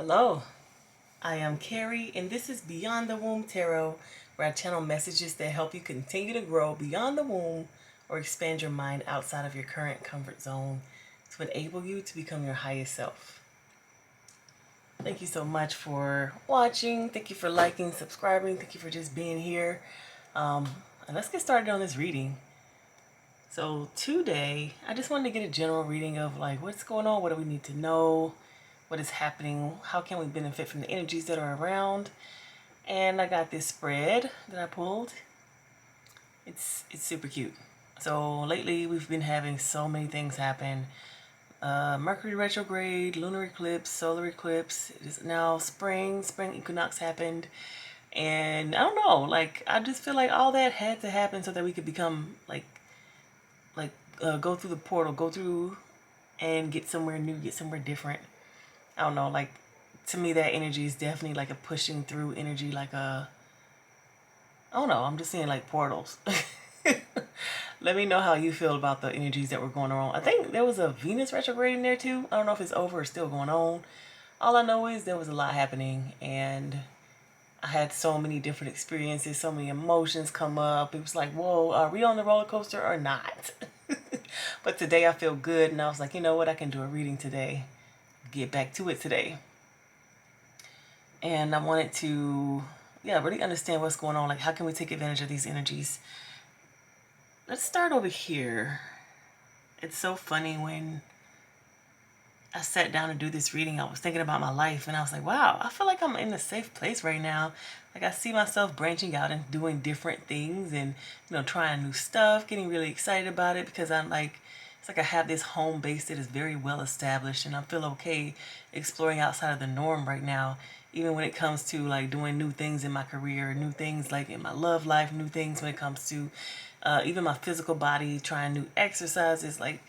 Hello, I am Carrie, and this is Beyond the Womb Tarot, where I channel messages that help you continue to grow beyond the womb or expand your mind outside of your current comfort zone to enable you to become your highest self. Thank you so much for watching. Thank you for liking, subscribing. Thank you for just being here. And let's get started on this reading. So today, I just wanted to get a general reading of like what's going on, what do we need to know, what is happening, how can we benefit from the energies that are around. And I got this spread that I pulled. It's super cute. So lately we've been having so many things happen. Mercury retrograde, lunar eclipse, solar eclipse. It is now spring equinox happened. And I don't know, like I just feel like all that had to happen so that we could become go through the portal, go through and get somewhere new, get somewhere different. I don't know, like to me that energy is definitely like a pushing through energy, like a, I don't know, I'm just seeing like portals. Let me know how you feel about the energies that were going on. I think there was a Venus retrograde in there too. I don't know if it's over or still going on. All I know is there was a lot happening and I had so many different experiences, so many emotions come up. It was like, whoa, are we on the roller coaster or not? But today I feel good and I was like, you know what, I can do a reading today. Get back to it today. And I wanted to, really understand what's going on. Like, how can we take advantage of these energies? Let's start over here. It's so funny when I sat down to do this reading, I was thinking about my life and I was like, wow, I feel like I'm in a safe place right now. Like I see myself branching out and doing different things and, trying new stuff, getting really excited about it because I'm like, it's like I have this home base that is very well established and I feel okay exploring outside of the norm right now. Even when it comes to like doing new things in my career, new things like in my love life, new things when it comes to even my physical body, trying new exercises, like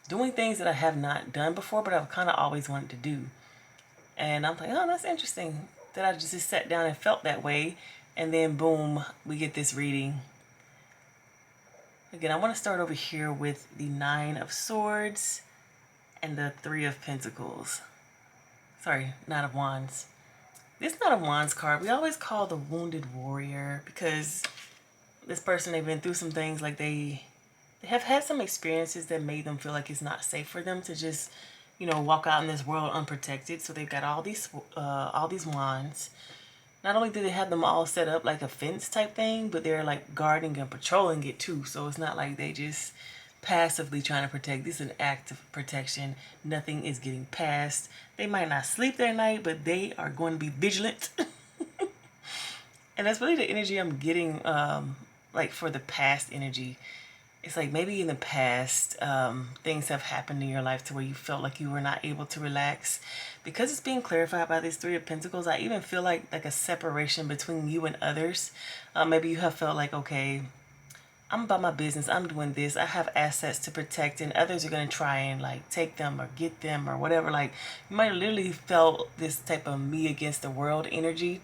doing things that I have not done before, but I've kind of always wanted to do. And I'm like, oh, that's interesting that I just sat down and felt that way. And then boom, we get this reading. Again, I want to start over here with the Nine of Swords and the Three of Pentacles. Sorry, Knight of Wands. This Knight of Wands card, we always call the Wounded Warrior because this person, they've been through some things, like they have had some experiences that made them feel like it's not safe for them to just, walk out in this world unprotected. So they've got all these wands. Not only do they have them all set up like a fence type thing, but they're like guarding and patrolling it too. So it's not like they just passively trying to protect. This is an active protection. Nothing is getting past. They might not sleep that night, but they are going to be vigilant. And that's really the energy I'm getting, like for the past energy. It's like maybe in the past, things have happened in your life to where you felt like you were not able to relax. Because it's being clarified by these Three of Pentacles, I even feel like a separation between you and others. Maybe you have felt like, okay, I'm about my business, I'm doing this, I have assets to protect, and others are going to try and like take them or get them or whatever. Like you might have literally felt this type of me against the world energy.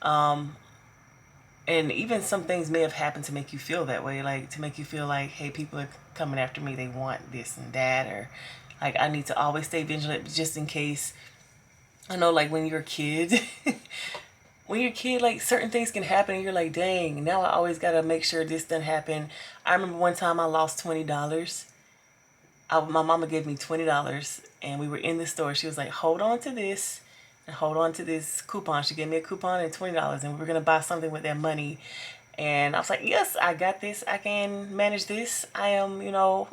And even some things may have happened to make you feel that way, like to make you feel like, hey, people are coming after me, they want this and that, or like I need to always stay vigilant just in case. I know, like when you're a kid, when you're a kid, like certain things can happen and you're like, dang, now I always got to make sure this doesn't happen. I remember one time I lost $20. My mama gave me $20 and we were in the store. She was like, hold on to this and hold on to this coupon. She gave me a coupon and $20 and we were going to buy something with that money. And I was like, yes, I got this. I can manage this. I am,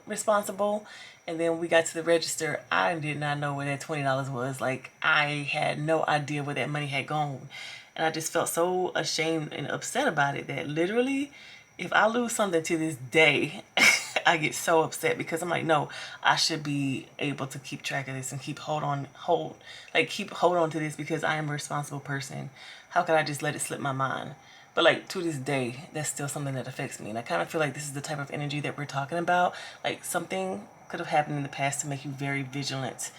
responsible. And then we got to the register. I did not know where that $20 was. Like I had no idea where that money had gone. And I just felt so ashamed and upset about it that literally if I lose something to this day, I get so upset because I'm like, no, I should be able to keep track of this and keep hold on to this because I am a responsible person. How could I just let it slip my mind? But like to this day, that's still something that affects me. And I kind of feel like this is the type of energy that we're talking about. Like something could have happened in the past to make you very vigilant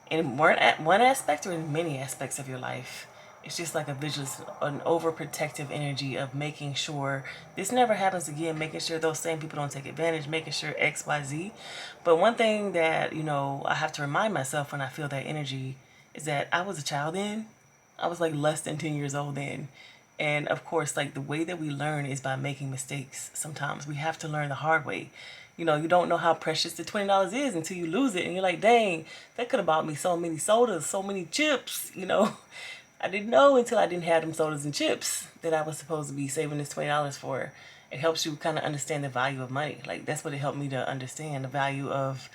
in one aspect or in many aspects of your life. It's just like a vigilance, an overprotective energy of making sure this never happens again, making sure those same people don't take advantage, making sure X, Y, Z. But one thing that, I have to remind myself when I feel that energy is that I was a child then. I was like less than 10 years old then. And of course, like the way that we learn is by making mistakes. Sometimes we have to learn the hard way. You know, you don't know how precious the $20 is until you lose it. And you're like, dang, that could have bought me so many sodas, so many chips, you know. I didn't know until I didn't have them sodas and chips that I was supposed to be saving this $20 for. It helps you kind of understand the value of money. Like that's what it helped me to understand, the value of,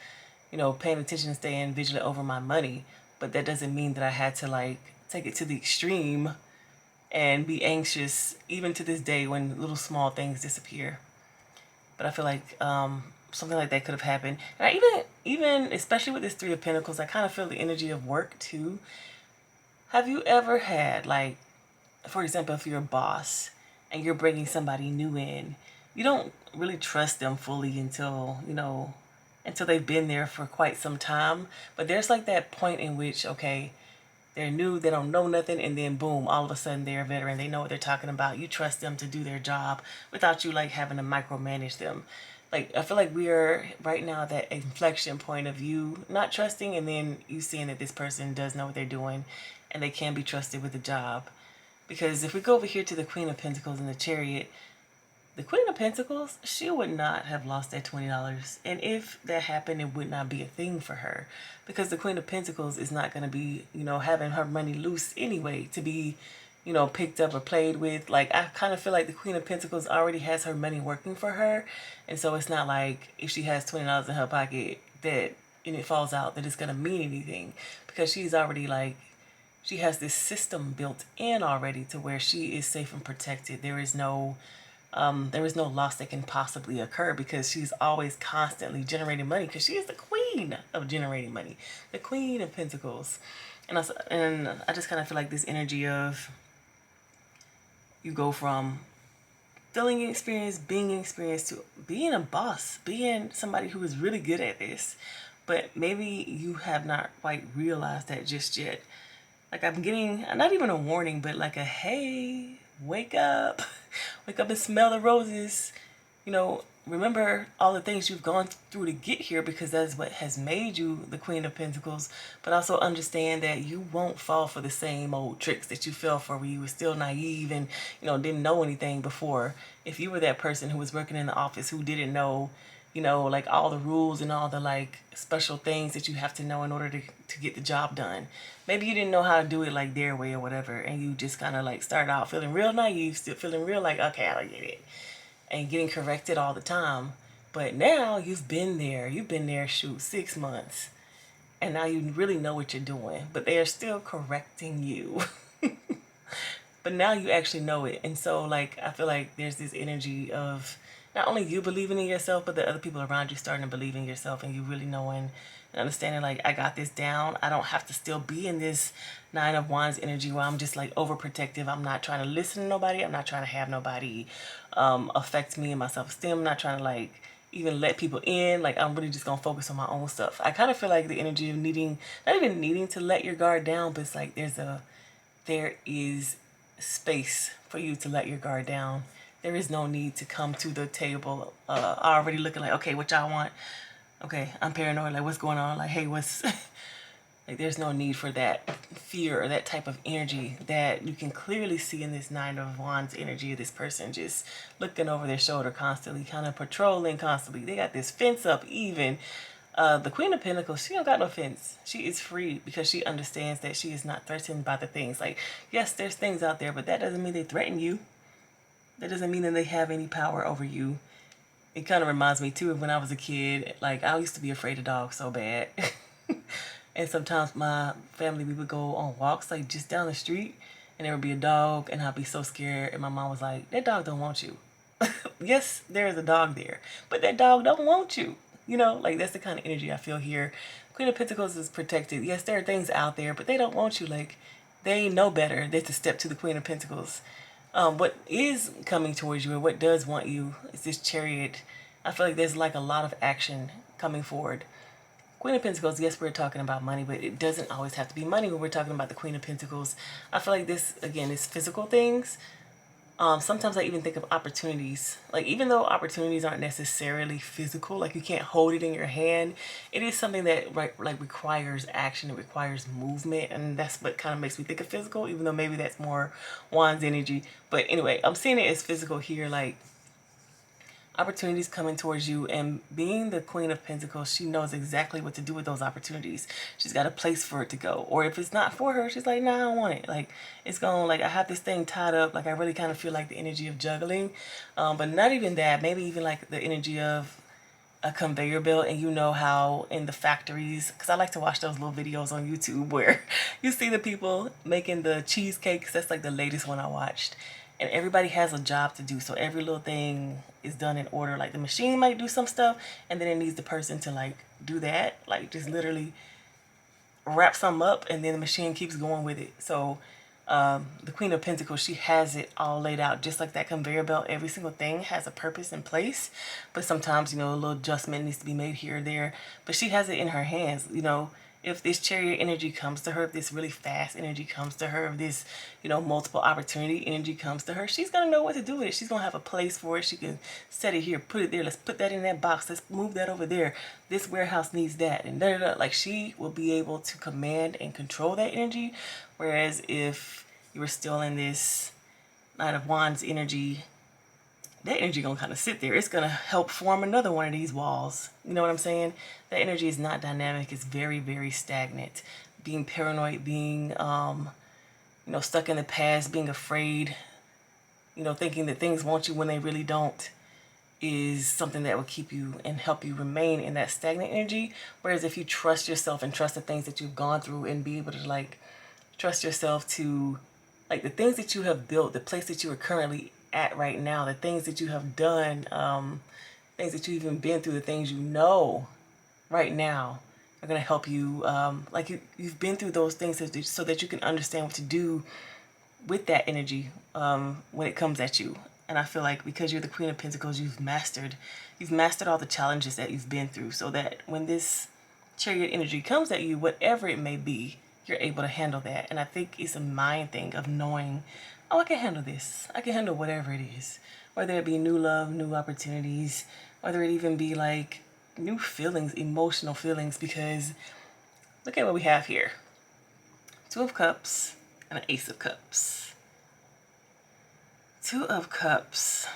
you know, paying attention and staying vigilant over my money. But that doesn't mean that I had to like take it to the extreme and be anxious even to this day when little small things disappear. But I feel like something like that could have happened. And I even especially with this Three of Pentacles, I kind of feel the energy of work too. Have you ever had, like, for example, if you're a boss and you're bringing somebody new in, you don't really trust them fully until, you know, until they've been there for quite some time. But there's like that point in which, okay, they're new, they don't know nothing, and then boom, all of a sudden they're a veteran. They know what they're talking about. You trust them to do their job without you like having to micromanage them. Like I feel like we are right now at that inflection point of you not trusting and then you seeing that this person does know what they're doing and they can be trusted with the job. Because if we go over here to the Queen of Pentacles and the Chariot, the Queen of Pentacles, she would not have lost that $20. And if that happened, it would not be a thing for her. Because the Queen of Pentacles is not going to be, you know, having her money loose anyway to be, you know, picked up or played with. Like, I kind of feel like the Queen of Pentacles already has her money working for her. And so it's not like if she has $20 in her pocket that, and it falls out, that it's going to mean anything. Because she's already like, she has this system built in already to where she is safe and protected. There is no loss that can possibly occur because she's always constantly generating money because she is the queen of generating money, the Queen of Pentacles. And I just kind of feel like this energy of you go from feeling experience, being experienced to being a boss, being somebody who is really good at this. But maybe you have not quite realized that just yet. Like I'm getting, not even a warning, but like a, hey, wake up. Wake up and smell the roses. You know, remember all the things you've gone through to get here because that's what has made you the Queen of Pentacles. But also understand that you won't fall for the same old tricks that you fell for when you were still naive and, you know, didn't know anything before. If you were that person who was working in the office who didn't know, you know, like all the rules and all the like special things that you have to know in order to get the job done. Maybe you didn't know how to do it like their way or whatever. And you just kind of like started out feeling real naive, still feeling real like, okay, I don't get it. And getting corrected all the time. But now you've been there. You've been there, shoot, 6 months. And now you really know what you're doing. But they are still correcting you. But now you actually know it. And so like, I feel like there's this energy of not only you believing in yourself, but the other people around you starting to believe in yourself and you really knowing and understanding like, I got this down. I don't have to still be in this Nine of Wands energy where I'm just like overprotective. I'm not trying to listen to nobody. I'm not trying to have nobody affect me and my self-esteem. I'm not trying to like even let people in. Like I'm really just gonna focus on my own stuff. I kind of feel like the energy of needing, not even needing to let your guard down, but it's like there is space for you to let your guard down. There is no need to come to the table already looking like, okay, what y'all want? Okay, I'm paranoid. Like, what's going on? Like, hey, what's... like, there's no need for that fear or that type of energy that you can clearly see in this Nine of Wands energy of this person just looking over their shoulder constantly, kind of patrolling constantly. They got this fence up even. The Queen of Pentacles, she don't got no fence. She is free because she understands that she is not threatened by the things. Like, yes, there's things out there, but that doesn't mean they threaten you. That doesn't mean that they have any power over you. It kind of reminds me too of when I was a kid. Like I used to be afraid of dogs so bad. And sometimes my family, we would go on walks like just down the street and there would be a dog and I'd be so scared. And my mom was like, that dog don't want you. Yes, there is a dog there, but that dog don't want you. You know, like that's the kind of energy I feel here. Queen of Pentacles is protected. Yes, there are things out there, but they don't want you. Like they know better than to step to the Queen of Pentacles. What is coming towards you and what does want you is this Chariot. I feel like there's like a lot of action coming forward. Queen of Pentacles, yes, we're talking about money, but it doesn't always have to be money when we're talking about the Queen of Pentacles. I feel like this, again, is physical things. Sometimes I even think of opportunities. Like, even though opportunities aren't necessarily physical, like you can't hold it in your hand, it is something that like requires action. It requires movement, and that's what kind of makes me think of physical. Even though maybe that's more Juan's energy, but anyway, I'm seeing it as physical here. Like, opportunities coming towards you, and being the Queen of Pentacles, she knows exactly what to do with those opportunities. She's got a place for it to go, or if it's not for her, she's like, nah, I don't want it. Like, it's going, like, I have this thing tied up. Like, I really kind of feel like the energy of juggling, but not even that, maybe even like the energy of a conveyor belt. And you know how in the factories, because I like to watch those little videos on YouTube where you see the people making the cheesecakes. That's like the latest one I watched, and everybody has a job to do, so every little thing is done in order. Like, the machine might do some stuff, and then it needs the person to like do that, like just literally wrap something up, and then the machine keeps going with it. So the Queen of Pentacles, she has it all laid out, just like that conveyor belt. Every single thing has a purpose in place, but sometimes, you know, a little adjustment needs to be made here or there. But she has it in her hands. You know, if this Chariot energy comes to her, if this really fast energy comes to her, if this, you know, multiple opportunity energy comes to her, she's gonna know what to do with it. She's gonna have a place for it. She can set it here, put it there. Let's put that in that box. Let's move that over there. This warehouse needs that, and da da da. Like, she will be able to command and control that energy. Whereas if you were still in this Knight of Wands energy, that energy gonna kind of sit there. It's gonna help form another one of these walls. You know what I'm saying? That energy is not dynamic. It's very, very stagnant. Being paranoid, being you know, stuck in the past, being afraid, you know, thinking that things want you when they really don't, is something that will keep you and help you remain in that stagnant energy. Whereas if you trust yourself and trust the things that you've gone through, and be able to like trust yourself to, like, the things that you have built, the place that you are currently at right now, the things that you have done, things that you've even been through, the things you know right now are going to help you. Like, you've been through those things so that you can understand what to do with that energy when it comes at you. And I feel like because you're the Queen of Pentacles, you've mastered all the challenges that you've been through, so that when this Chariot energy comes at you, whatever it may be, you're able to handle that. And I think it's a mind thing of knowing, oh, I can handle this. I can handle whatever it is, whether it be new love, new opportunities, whether it even be like new feelings, emotional feelings. Because look at what we have here: Two of Cups and an Ace of Cups. Two of Cups.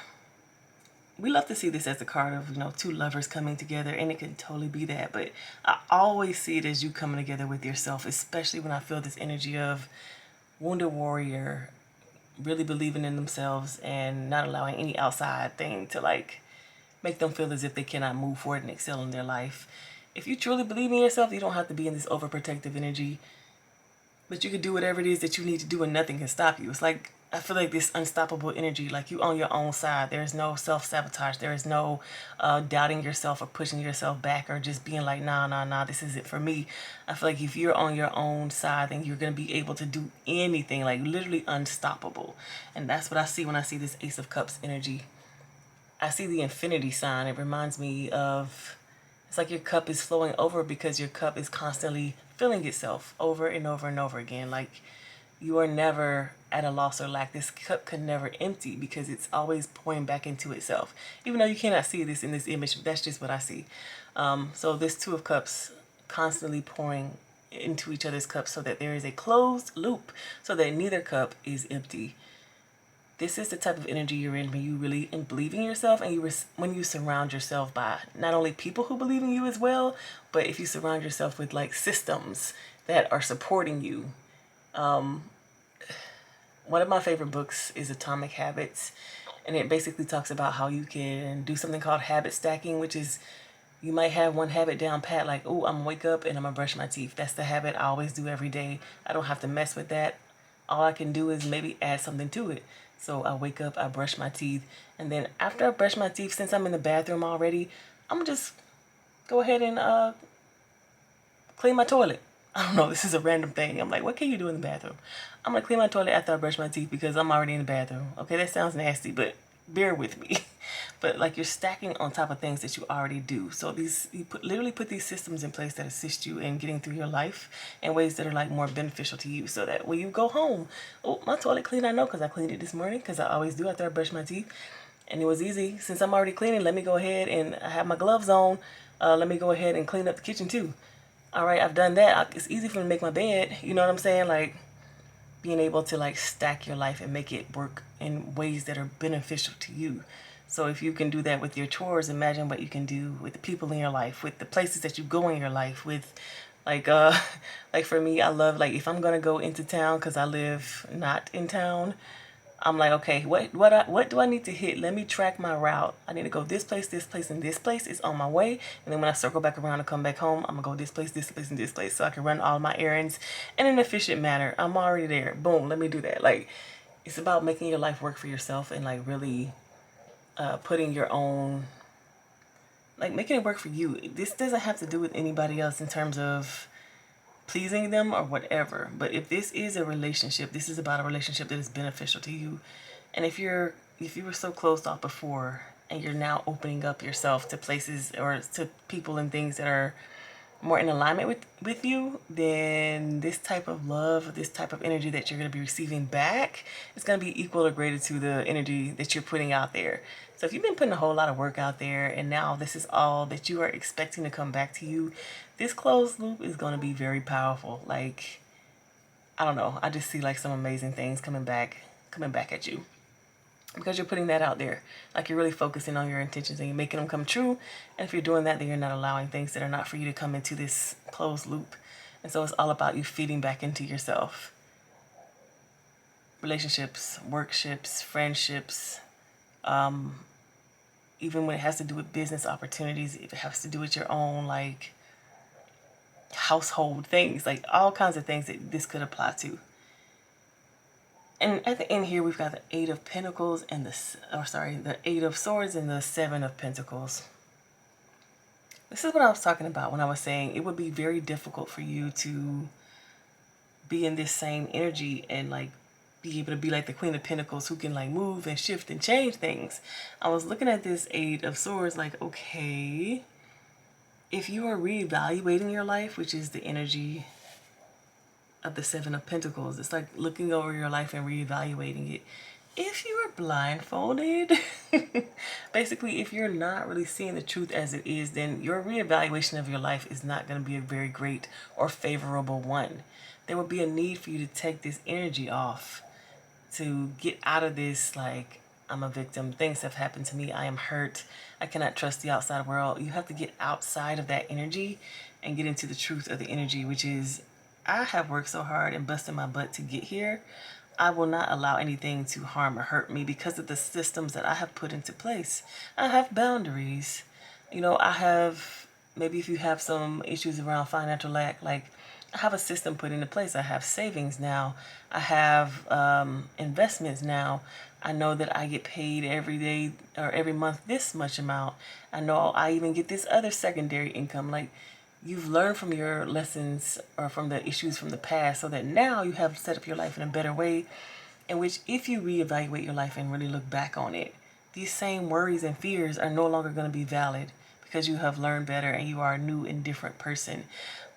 We love to see this as a card of, you know, two lovers coming together, and it can totally be that. But I always see it as you coming together with yourself, especially when I feel this energy of wounded warrior, really believing in themselves and not allowing any outside thing to like make them feel as if they cannot move forward and excel in their life. If you truly believe in yourself, you don't have to be in this overprotective energy, but you can do whatever it is that you need to do, and nothing can stop you. It's like, I feel like this unstoppable energy, like you on your own side. There's no self-sabotage. There is no doubting yourself or pushing yourself back, or just being like, nah, this isn't for me. I feel like if you're on your own side, then you're going to be able to do anything, like literally unstoppable. And that's what I see when I see this Ace of Cups energy. I see the infinity sign. It reminds me of, it's like your cup is flowing over, because your cup is constantly filling itself over and over and over again. Like, you are never at a loss or lack. This cup can never empty, because it's always pouring back into itself. Even though you cannot see this in this image, but that's just what I see. So this Two of Cups constantly pouring into each other's cups, so that there is a closed loop, so that neither cup is empty. This is the type of energy you're in when you really believe in yourself, and when you surround yourself by not only people who believe in you as well, but if you surround yourself with like systems that are supporting you. One of my favorite books is Atomic Habits, and it basically talks about how you can do something called habit stacking, which is, you might have one habit down pat, like, oh, I'm gonna wake up and I'm gonna brush my teeth. That's the habit I always do every day. I don't have to mess with that. All I can do is maybe add something to it. So I wake up, I brush my teeth, and then after I brush my teeth, since I'm in the bathroom already, I'm just go ahead and clean my toilet. I don't know, this is a random thing. I'm like, what can you do in the bathroom? I'm gonna clean my toilet after I brush my teeth, because I'm already in the bathroom. Okay, that sounds nasty, but bear with me. but like you're stacking on top of things that you already do. So literally put these systems in place that assist you in getting through your life in ways that are like more beneficial to you, so that when you go home, oh, my toilet clean, I know, because I cleaned it this morning, because I always do after I brush my teeth. And it was easy. Since I'm already cleaning, let me go ahead, and I have my gloves on. Let me go ahead and clean up the kitchen too. All right, I've done that. It's easy for me to make my bed. You know what I'm saying? Like, being able to like stack your life and make it work in ways that are beneficial to you. So if you can do that with your chores, imagine what you can do with the people in your life, with the places that you go in your life, with like like for me, I love, like, if I'm gonna go into town, because I live not in town, I'm like, okay, what do I need to hit? Let me track my route. I need to go this place, and this place is on my way. And then when I circle back around and come back home, I'm gonna go this place, and this place, so I can run all my errands in an efficient manner. I'm already there. Boom, let me do that. Like, it's about making your life work for yourself, and like really putting your own, like, making it work for you. This doesn't have to do with anybody else in terms of pleasing them or whatever. But if this is a relationship, this is about a relationship that is beneficial to you. And if you were so closed off before, and you're now opening up yourself to places or to people and things that are more in alignment with you, then this type of love, this type of energy that you're going to be receiving back is going to be equal or greater to the energy that you're putting out there. So if you've been putting a whole lot of work out there, and now this is all that you are expecting to come back to you, this closed loop is going to be very powerful. Like, I don't know, I just see like some amazing things coming back at you, because you're putting that out there. Like, you're really focusing on your intentions and you're making them come true. And if you're doing that, then you're not allowing things that are not for you to come into this closed loop. And so it's all about you feeding back into yourself. Relationships, workships, friendships, even when it has to do with business opportunities, if it has to do with your own like household things, like all kinds of things that this could apply to. And at the end here, we've got the Eight of Pentacles and the Eight of Swords and the Seven of Pentacles. This is what I was talking about when I was saying it would be very difficult for you to be in this same energy and like be able to be like the Queen of Pentacles, who can like move and shift and change things. I was looking at this Eight of Swords like, okay, if you are reevaluating your life, which is the energy of the Seven of Pentacles, it's like looking over your life and reevaluating it. If you are blindfolded, basically, if you're not really seeing the truth as it is, then your reevaluation of your life is not going to be a very great or favorable one. There will be a need for you to take this energy off, to get out of this, like, I'm a victim, things have happened to me, I am hurt, I cannot trust the outside world. You have to get outside of that energy and get into the truth of the energy, which is, I have worked so hard and busted my butt to get here. I will not allow anything to harm or hurt me because of the systems that I have put into place. I have boundaries. You know, I have, maybe if you have some issues around financial lack, like, I have a system put into place. I have savings now. I have investments now. I know that I get paid every day or every month this much amount. I know I even get this other secondary income. Like, you've learned from your lessons or from the issues from the past, so that now you have set up your life in a better way, in which if you reevaluate your life and really look back on it, these same worries and fears are no longer going to be valid, because you have learned better and you are a new and different person.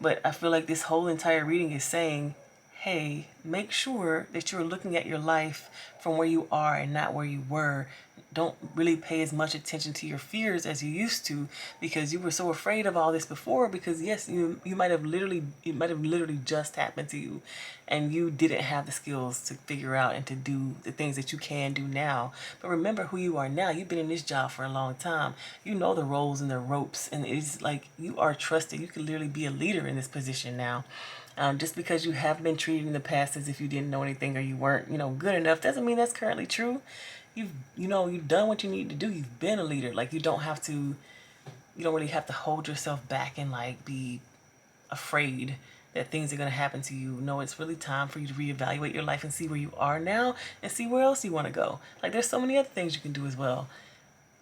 But I feel like this whole entire reading is saying, hey, make sure that you're looking at your life from where you are and not where you were. Don't really pay as much attention to your fears as you used to, because you were so afraid of all this before, because yes, you might have literally, it might have literally just happened to you, and you didn't have the skills to figure out and to do the things that you can do now. But remember who you are now. You've been in this job for a long time. You know the roles and the ropes, and it's like you are trusted. You can literally be a leader in this position now. Just because you have been treated in the past as if you didn't know anything, or you weren't, good enough, doesn't mean that's currently true. You've done what you need to do. You've been a leader. Like, you don't really have to hold yourself back and like be afraid that things are going to happen to you. No, it's really time for you to reevaluate your life and see where you are now and see where else you want to go. Like, there's so many other things you can do as well.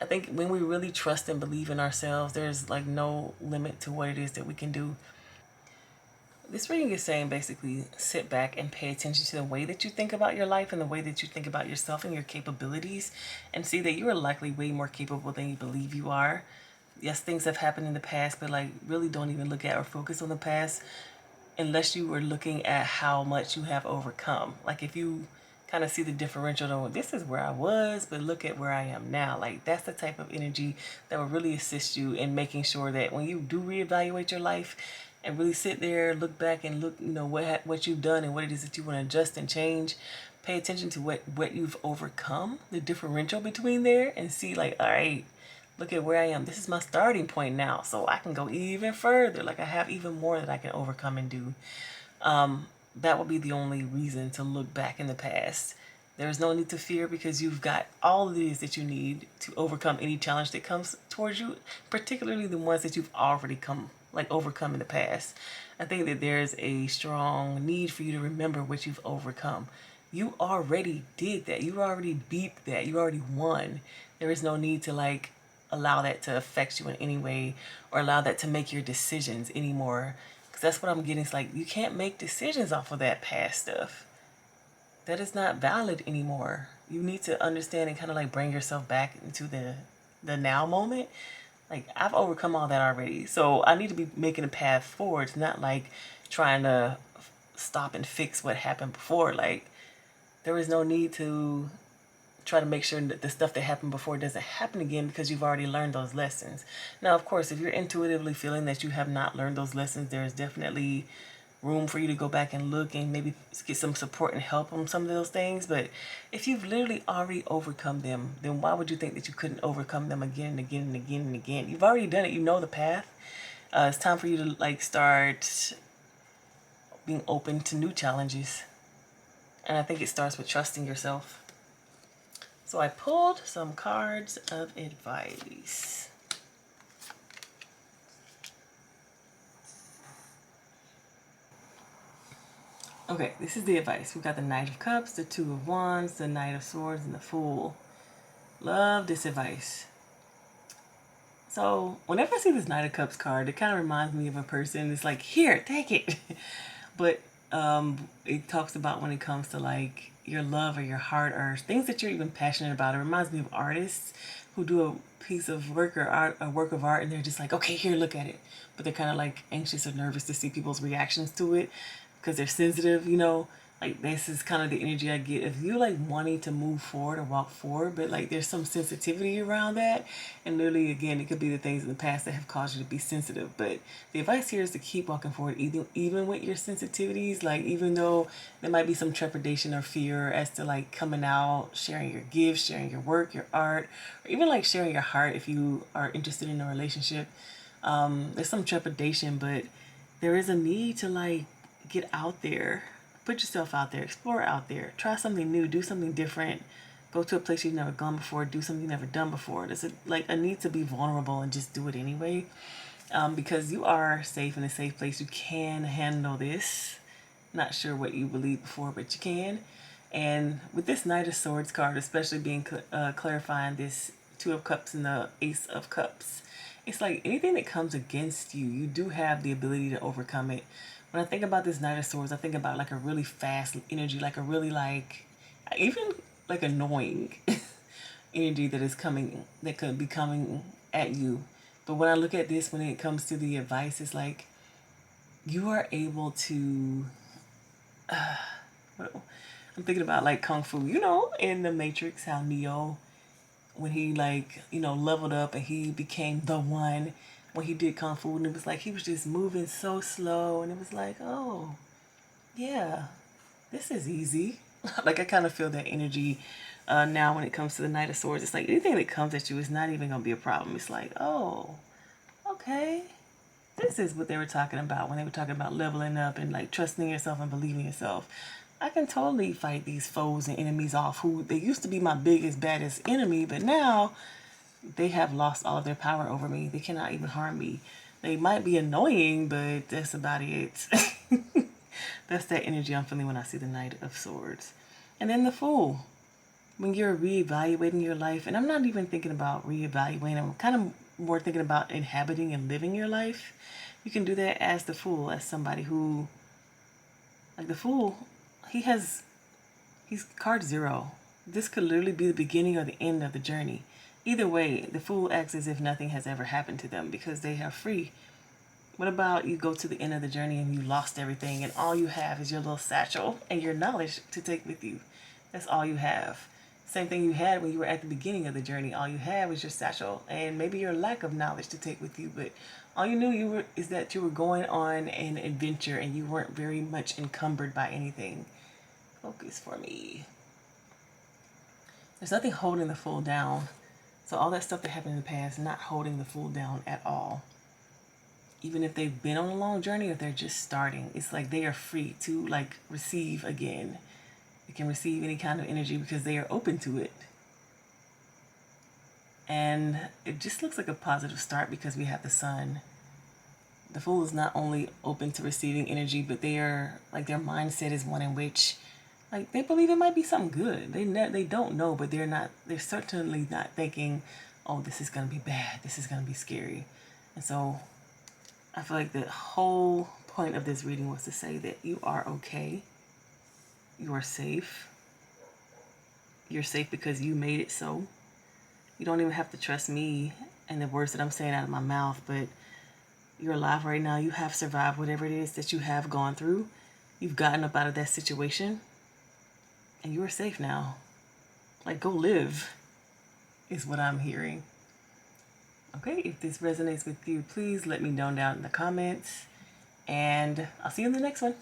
I think when we really trust and believe in ourselves, there's like no limit to what it is that we can do. this reading is saying basically sit back and pay attention to the way that you think about your life and the way that you think about yourself and your capabilities, and see that you are likely way more capable than you believe you are. Yes, things have happened in the past, but like really don't even look at or focus on the past unless you were looking at how much you have overcome. Like if you kind of see the differential, though, this is where I was, but look at where I am now. Like that's the type of energy that will really assist you in making sure that when you do reevaluate your life and really sit there, look back and look, what you've done and what it is that you want to adjust and change. Pay attention to what you've overcome, the differential between there, and see like, all right, look at where I am. This is my starting point now, so I can go even further. Like I have even more that I can overcome and do. That would be the only reason to look back in the past. There's no need to fear because you've got all of these that you need to overcome any challenge that comes towards you, particularly the ones that you've already overcome in the past. I think that there's a strong need for you to remember what you've overcome. You already did that. You already beat that. You already won. There is no need to allow that to affect you in any way or allow that to make your decisions anymore. Because that's what I'm getting. It's like you can't make decisions off of that past stuff. That is not valid anymore. You need to understand and kind of bring yourself back into the now moment. Like I've overcome all that already. So I need to be making a path forward. It's not trying to stop and fix what happened before. There is no need to try to make sure that the stuff that happened before doesn't happen again because you've already learned those lessons. Now, of course, if you're intuitively feeling that you have not learned those lessons, there is definitely room for you to go back and look and maybe get some support and help on some of those things. But if you've literally already overcome them, then why would you think that you couldn't overcome them again and again and again and again? You've already done it. You know the path. It's time for you to start being open to new challenges. And I think it starts with trusting yourself. So I pulled some cards of advice. Okay, this is the advice. We've got the Knight of Cups, the Two of Wands, the Knight of Swords, and the Fool. Love this advice. So whenever I see this Knight of Cups card, it kind of reminds me of a person. It's like, here, take it. But it talks about when it comes to your love or your heart or things that you're even passionate about. It reminds me of artists who do a piece of work or art, a work of art, and they're just like, okay, here, look at it. But they're kind of anxious or nervous to see people's reactions to it because they're sensitive, this is kind of the energy I get. If you wanting to move forward or walk forward, but there's some sensitivity around that. And literally, again, it could be the things in the past that have caused you to be sensitive. But the advice here is to keep walking forward, even with your sensitivities. Even though there might be some trepidation or fear as to coming out, sharing your gifts, sharing your work, your art, or even sharing your heart if you are interested in a relationship. There's some trepidation, but there is a need to get out there. Put yourself out there, explore out there, try something new, do something different, go to a place you've never gone before, do something you've never done before. There's a need to be vulnerable and just do it anyway, because you are safe in a safe place. You can handle this. Not sure what you believed before, but you can. And with this Knight of Swords card, especially being clarifying this Two of Cups and the Ace of Cups, it's anything that comes against you, you do have the ability to overcome it. When I think about this Knight of Swords, I think about a really fast energy, a really even annoying energy that is coming, that could be coming at you. But when I look at this, when it comes to the advice, it's you are able to, I'm thinking about Kung Fu, in the Matrix, how Neo, when he leveled up and he became the one, when he did Kung Fu, and it was he was just moving so slow, and it was oh, yeah, this is easy. I kind of feel that energy now when it comes to the Knight of Swords. It's anything that comes at you is not even going to be a problem. It's oh, okay, this is what they were talking about when they were talking about leveling up and trusting yourself and believing yourself. I can totally fight these foes and enemies off who they used to be my biggest, baddest enemy, but now they have lost all of their power over me. They cannot even harm me. They might be annoying, but that's about it. That's that energy I'm feeling when I see the Knight of Swords. And then the Fool. When you're reevaluating your life, and I'm not even thinking about reevaluating, I'm kind of more thinking about inhabiting and living your life. You can do that as the Fool, as somebody who Like the Fool, he's card 0. This could literally be the beginning or the end of the journey. Either way, the Fool acts as if nothing has ever happened to them because they are free. What about you go to the end of the journey and you lost everything and all you have is your little satchel and your knowledge to take with you? That's all you have. Same thing you had when you were at the beginning of the journey. All you had was your satchel and maybe your lack of knowledge to take with you, but all you knew is that you were going on an adventure and you weren't very much encumbered by anything. Focus for me. There's nothing holding the Fool down. So all that stuff that happened in the past, not holding the Fool down at all. Even if they've been on a long journey or they're just starting, it's like they are free to like receive again. They can receive any kind of energy because they are open to it. And it just looks like a positive start because we have the Sun. The Fool is not only open to receiving energy, but they are like their mindset is one in which like they believe it might be something good. They don't know, but they're certainly not thinking, oh, this is gonna be bad, this is gonna be scary. And so I feel like the whole point of this reading was to say that you are okay. You are safe. You're safe because you made it so. You don't even have to trust me and the words that I'm saying out of my mouth, but you're alive right now. You have survived whatever it is that you have gone through. You've gotten up out of that situation. And you are safe now. Like, go live is what I'm hearing. Okay, if this resonates with you, please let me know down in the comments. And I'll see you in the next one.